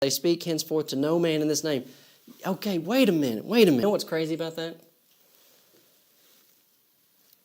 They speak henceforth to no man in this name. Okay, wait a minute. You know what's crazy about that?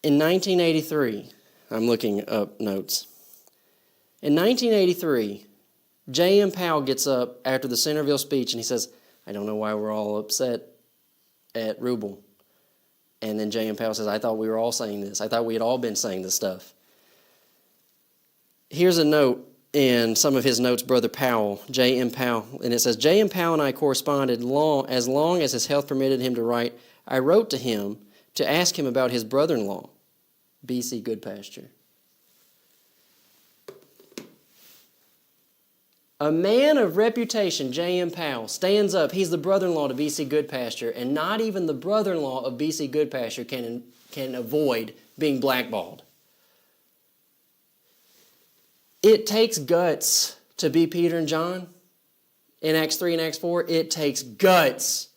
In 1983, I'm looking up notes. In 1983, J.M. Powell gets up after the Centerville speech and he says, I don't know why we're all upset at Rubel. And then J.M. Powell says, I thought we were all saying this. I thought we had all been saying this stuff. Here's a note in some of his notes, Brother Powell, J.M. Powell, and it says, J.M. Powell and I corresponded as long as his health permitted him to write. I wrote to him to ask him about his brother-in-law, B.C. Goodpasture. A man of reputation, J.M. Powell, stands up. He's the brother-in-law to B.C. Goodpasture, and not even the brother-in-law of B.C. Goodpasture can avoid being blackballed. It takes guts to be Peter and John in Acts 3 and Acts 4. It takes guts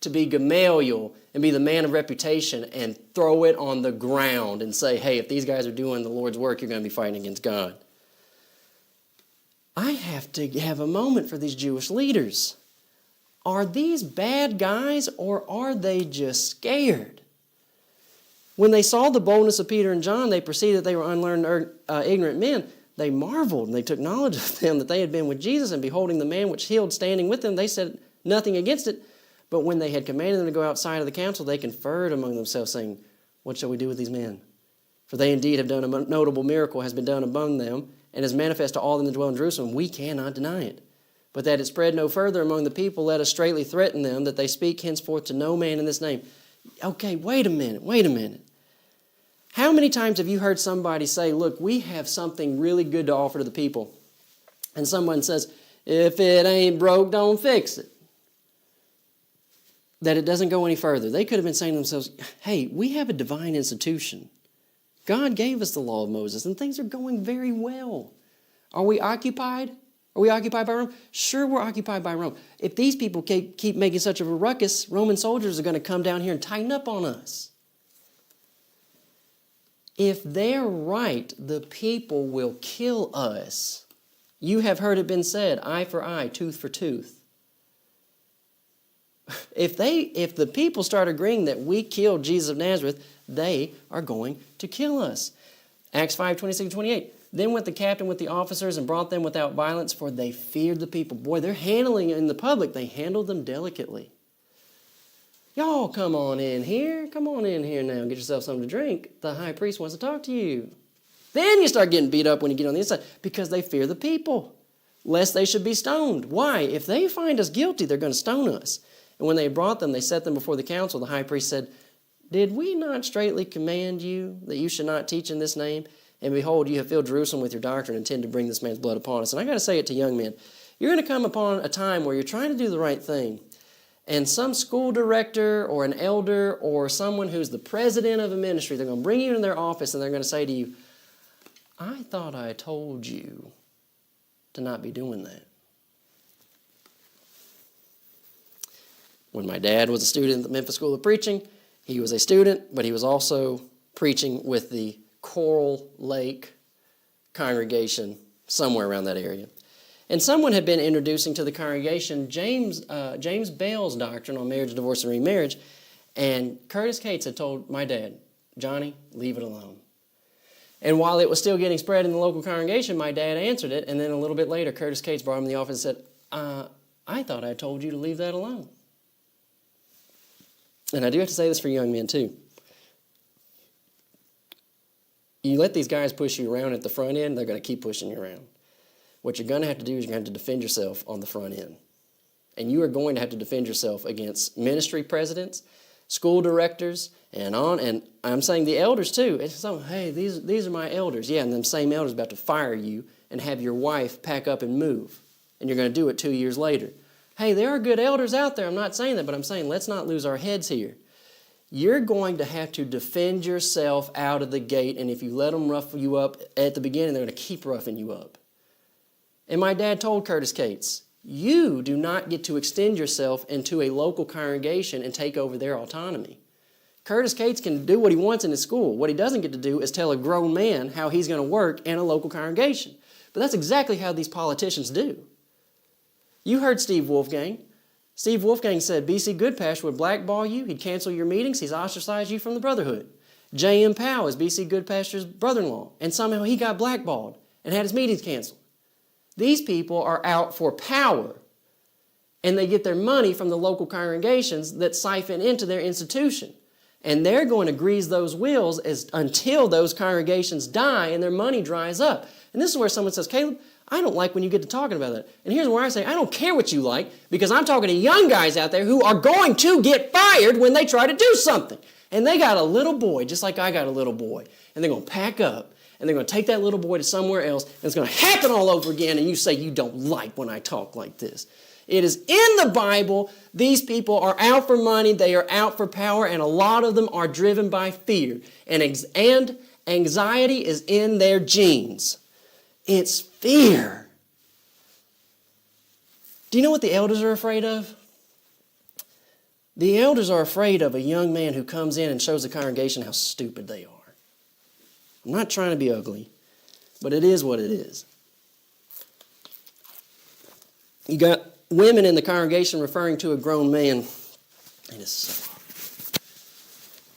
to be Gamaliel and be the man of reputation and throw it on the ground and say, hey, if these guys are doing the Lord's work, you're going to be fighting against God. I have to have a moment for these Jewish leaders. Are these bad guys or are they just scared? When they saw the boldness of Peter and John, they perceived that they were unlearned, ignorant men. They marveled, and they took knowledge of them that they had been with Jesus, and beholding the man which healed standing with them, they said nothing against it. But when they had commanded them to go outside of the council, they conferred among themselves, saying, what shall we do with these men? For they indeed have done a notable miracle has been done among them, and is manifest to all them that dwell in Jerusalem. We cannot deny it. But that it spread no further among the people, let us straitly threaten them, that they speak henceforth to no man in this name. Okay, wait a minute. How many times have you heard somebody say, look, we have something really good to offer to the people? And someone says, if it ain't broke, don't fix it. That it doesn't go any further. They could have been saying to themselves, hey, we have a divine institution. God gave us the law of Moses, and things are going very well. Are we occupied? Are we occupied by Rome? Sure, we're occupied by Rome. If these people keep making such a ruckus, Roman soldiers are going to come down here and tighten up on us. If they're right, the people will kill us. You have heard it been said, eye for eye, tooth for tooth. If the people start agreeing that we killed Jesus of Nazareth, they are going to kill us. Acts 5, 26 and 28. Then went the captain with the officers and brought them without violence, for they feared the people. Boy, they're handling it in the public. They handled them delicately. Y'all come on in here. Come on in here now and get yourself something to drink. The high priest wants to talk to you. Then you start getting beat up when you get on the inside because they fear the people, lest they should be stoned. Why? If they find us guilty, they're going to stone us. And when they brought them, they set them before the council. The high priest said, did we not straitly command you that you should not teach in this name? And behold, you have filled Jerusalem with your doctrine and intend to bring this man's blood upon us. And I got to say it to young men. You're going to come upon a time where you're trying to do the right thing. And some school director or an elder or someone who's the president of a ministry, they're going to bring you in their office and they're going to say to you, I thought I told you to not be doing that. When my dad was a student at the Memphis School of Preaching, he was a student, but he was also preaching with the Coral Lake congregation somewhere around that area. And someone had been introducing to the congregation James Bell's doctrine on marriage, divorce, and remarriage. And Curtis Cates had told my dad, Johnny, leave it alone. And while it was still getting spread in the local congregation, my dad answered it. And then a little bit later, Curtis Cates brought him in the office and said, I thought I told you to leave that alone. And I do have to say this for young men too. You let these guys push you around at the front end, they're going to keep pushing you around. What you're going to have to do is you're going to have to defend yourself on the front end. And you are going to have to defend yourself against ministry presidents, school directors, and I'm saying the elders too. It's so, hey, these are my elders. Yeah, and them same elders about to fire you and have your wife pack up and move. And you're going to do it 2 years later. Hey, there are good elders out there. I'm not saying that, but I'm saying let's not lose our heads here. You're going to have to defend yourself out of the gate, and if you let them rough you up at the beginning, they're going to keep roughing you up. And my dad told Curtis Cates, you do not get to extend yourself into a local congregation and take over their autonomy. Curtis Cates can do what he wants in his school. What he doesn't get to do is tell a grown man how he's going to work in a local congregation. But that's exactly how these politicians do. You heard Steve Wolfgang. Steve Wolfgang said B.C. Goodpasture would blackball you. He'd cancel your meetings. He's ostracized you from the brotherhood. J.M. Powell is B.C. Goodpasture's brother-in-law, and somehow he got blackballed and had his meetings canceled. These people are out for power, and they get their money from the local congregations that siphon into their institution. And they're going to grease those wheels until those congregations die and their money dries up. And this is where someone says, Caleb, I don't like when you get to talking about that. And here's where I say, I don't care what you like, because I'm talking to young guys out there who are going to get fired when they try to do something. And they got a little boy, just like I got a little boy. And they're going to pack up, and they're going to take that little boy to somewhere else, and it's going to happen all over again, and you say you don't like when I talk like this. It is in the Bible. These people are out for money. They are out for power, and a lot of them are driven by fear. And anxiety is in their genes. It's fear. Do you know what the elders are afraid of? The elders are afraid of a young man who comes in and shows the congregation how stupid they are. I'm not trying to be ugly, but it is what it is. You got women in the congregation referring to a grown man.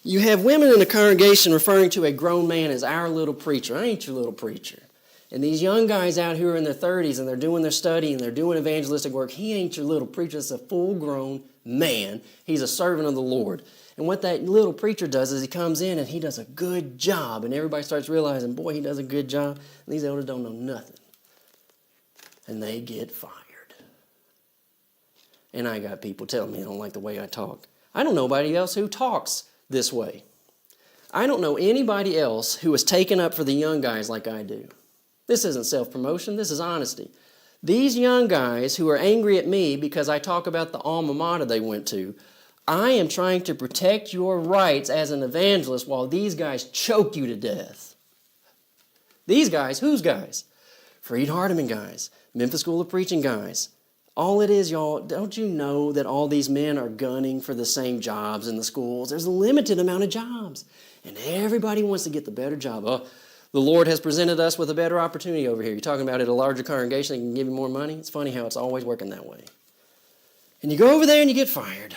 You have women in the congregation referring to a grown man as our little preacher. I ain't your little preacher. And these young guys out who are in their 30s and they're doing their study and they're doing evangelistic work, he ain't your little preacher. It's a full-grown man. He's a servant of the Lord. And what that little preacher does is he comes in and he does a good job. And everybody starts realizing, boy, he does a good job. And these elders don't know nothing. And they get fired. And I got people telling me they don't like the way I talk. I don't know anybody else who talks this way. I don't know anybody else who is taken up for the young guys like I do. This isn't self-promotion. This is honesty. These young guys who are angry at me because I talk about the alma mater they went to, I am trying to protect your rights as an evangelist while these guys choke you to death. These guys, whose guys? Freed Hardeman guys, Memphis School of Preaching guys. All it is, y'all, don't you know that all these men are gunning for the same jobs in the schools? There's a limited amount of jobs, and everybody wants to get the better job. Oh, the Lord has presented us with a better opportunity over here. You're talking about at a larger congregation that can give you more money? It's funny how it's always working that way. And you go over there and you get fired.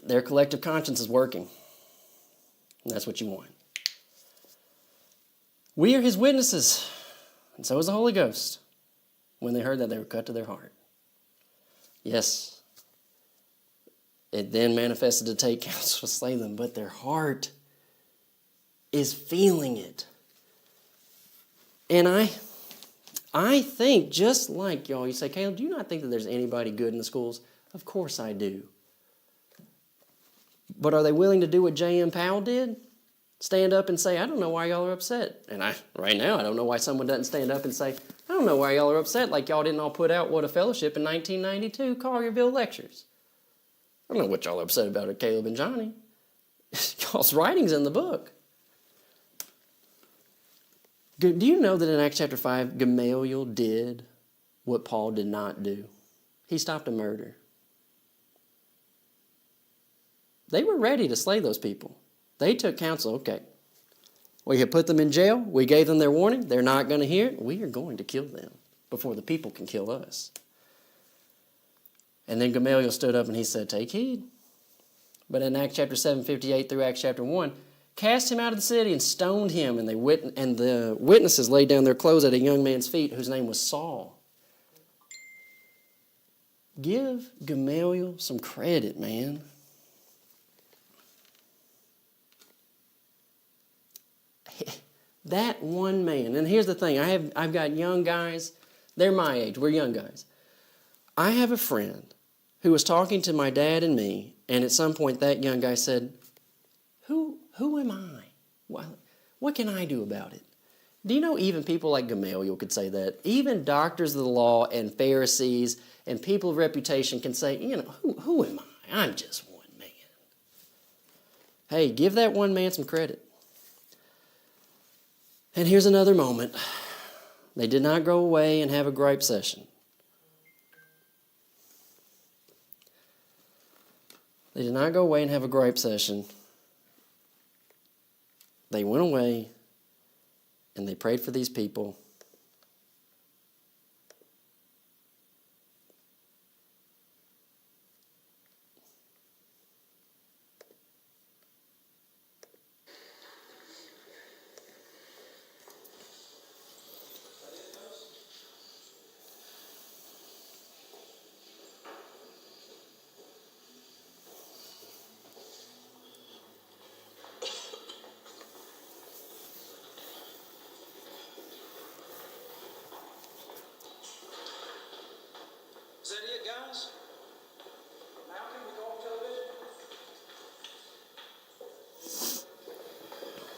Their collective conscience is working. And that's what you want. We are his witnesses, and so is the Holy Ghost. When they heard that, they were cut to their heart. Yes, it then manifested to take counsel to slay them, but their heart is feeling it. And I think, just like y'all, you say, Caleb, do you not think that there's anybody good in the schools? Of course I do. But are they willing to do what J.M. Powell did? Stand up and say, I don't know why y'all are upset. And right now, I don't know why someone doesn't stand up and say, I don't know why y'all are upset, like y'all didn't all put out What a Fellowship in 1992, Collierville Lectures. I don't know what y'all are upset about at Caleb and Johnny. Y'all's writing's in the book. Do you know that in Acts chapter 5, Gamaliel did what Paul did not do? He stopped a murder. They were ready to slay those people. They took counsel. Okay, we have put them in jail. We gave them their warning. They're not going to hear it. We are going to kill them before the people can kill us. And then Gamaliel stood up and he said, take heed. But in Acts chapter 7, 58 through Acts chapter 1, cast him out of the city and stoned him. And the witnesses laid down their clothes at a young man's feet whose name was Saul. Give Gamaliel some credit, man. That one man, and here's the thing, I've got young guys, they're my age, we're young guys. I have a friend who was talking to my dad and me, and at some point that young guy said, who am I? What can I do about it? Do you know even people like Gamaliel could say that? Even doctors of the law and Pharisees and people of reputation can say, who am I? I'm just one man. Hey, give that one man some credit. And here's another moment. They did not go away and have a gripe session. They did not go away and have a gripe session. They went away and they prayed for these people. guys? Now can we go on television?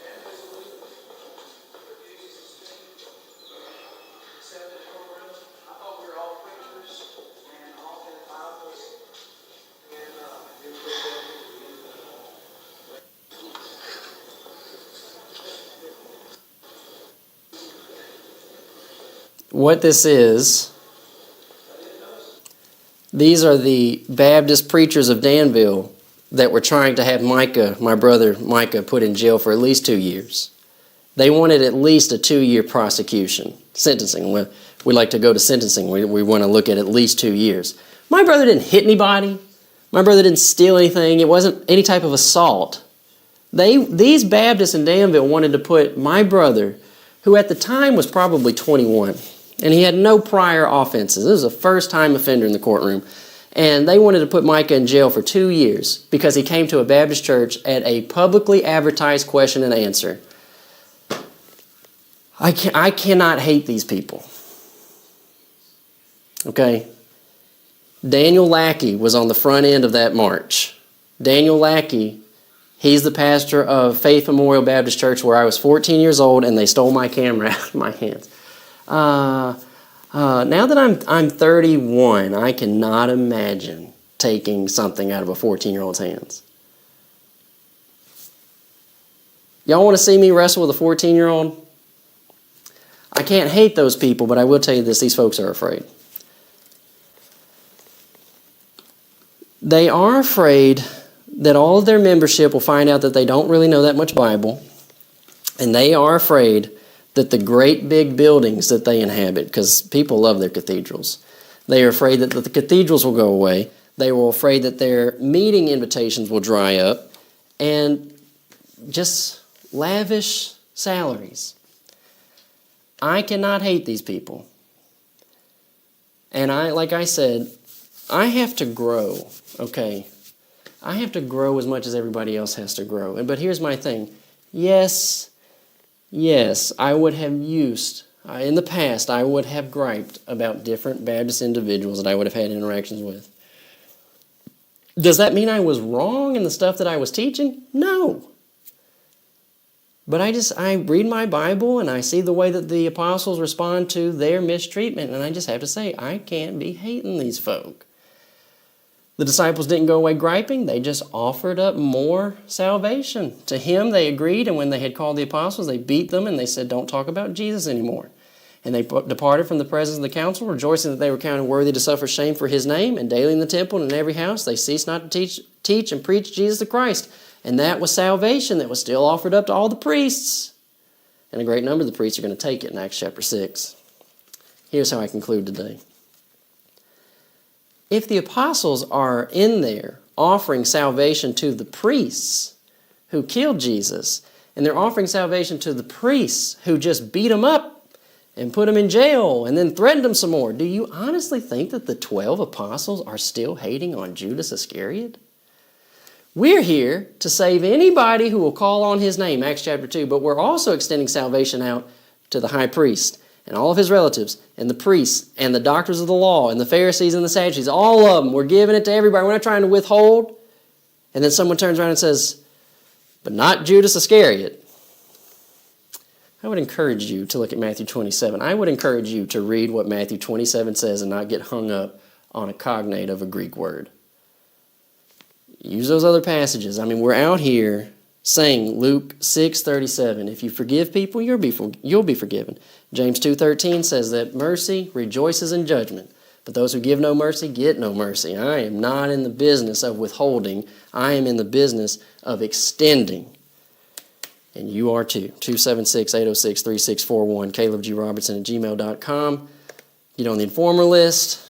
And basically, refuses to speak, accept the program. I thought we were all preachers and all in Bibles, and it What this is, these are the Baptist preachers of Danville that were trying to have Micah, my brother Micah, put in jail for at least 2 years. They wanted at least a 2-year prosecution, sentencing. We like to go to sentencing. We want to look at least 2 years. My brother didn't hit anybody. My brother didn't steal anything. It wasn't any type of assault. These Baptists in Danville wanted to put my brother, who at the time was probably 21, and he had no prior offenses. This was a first-time offender in the courtroom. And they wanted to put Micah in jail for 2 years because he came to a Baptist church at a publicly advertised question and answer. I cannot hate these people. Okay? Daniel Lackey was on the front end of that march. Daniel Lackey, he's the pastor of Faith Memorial Baptist Church where I was 14 years old and they stole my camera out of my hands. Now that I'm 31, I cannot imagine taking something out of a 14-year-old's hands. Y'all want to see me wrestle with a 14-year-old? I can't hate those people, but I will tell you this, these folks are afraid. They are afraid that all of their membership will find out that they don't really know that much Bible, and they are afraid that the great big buildings that they inhabit, because people love their cathedrals, they are afraid that the cathedrals will go away. They were afraid that their meeting invitations will dry up, and just lavish salaries. I cannot hate these people. And like I said, I have to grow, okay? I have to grow as much as everybody else has to grow. But here's my thing. Yes, I would have in the past, I would have griped about different Baptist individuals that I would have had interactions with. Does that mean I was wrong in the stuff that I was teaching? No. But I read my Bible and I see the way that the apostles respond to their mistreatment, and I just have to say, I can't be hating these folk. The disciples didn't go away griping. They just offered up more salvation. To him they agreed, and when they had called the apostles, they beat them and they said, don't talk about Jesus anymore. And they departed from the presence of the council, rejoicing that they were counted worthy to suffer shame for his name. And daily in the temple and in every house they ceased not to teach and preach Jesus the Christ. And that was salvation that was still offered up to all the priests. And a great number of the priests are going to take it in Acts chapter 6. Here's how I conclude today. If the apostles are in there offering salvation to the priests who killed Jesus, and they're offering salvation to the priests who just beat him up and put him in jail and then threatened him some more, do you honestly think that the 12 apostles are still hating on Judas Iscariot? We're here to save anybody who will call on his name, Acts chapter 2, but we're also extending salvation out to the high priest and all of his relatives and the priests and the doctors of the law and the Pharisees and the Sadducees, all of them. We're giving it to everybody. We're not trying to withhold. And then someone turns around and says, but not Judas Iscariot. I would encourage you to look at Matthew 27. I would encourage you to read what Matthew 27 says and not get hung up on a cognate of a Greek word. Use those other passages. I mean, we're out here saying Luke 6:37, if you forgive people, you'll be forgiven. James 2:13 says that mercy rejoices in judgment, but those who give no mercy get no mercy. I am not in the business of withholding. I am in the business of extending. And you are too. 276-806-3641, calebgrobertson@gmail.com. Get on the informer list.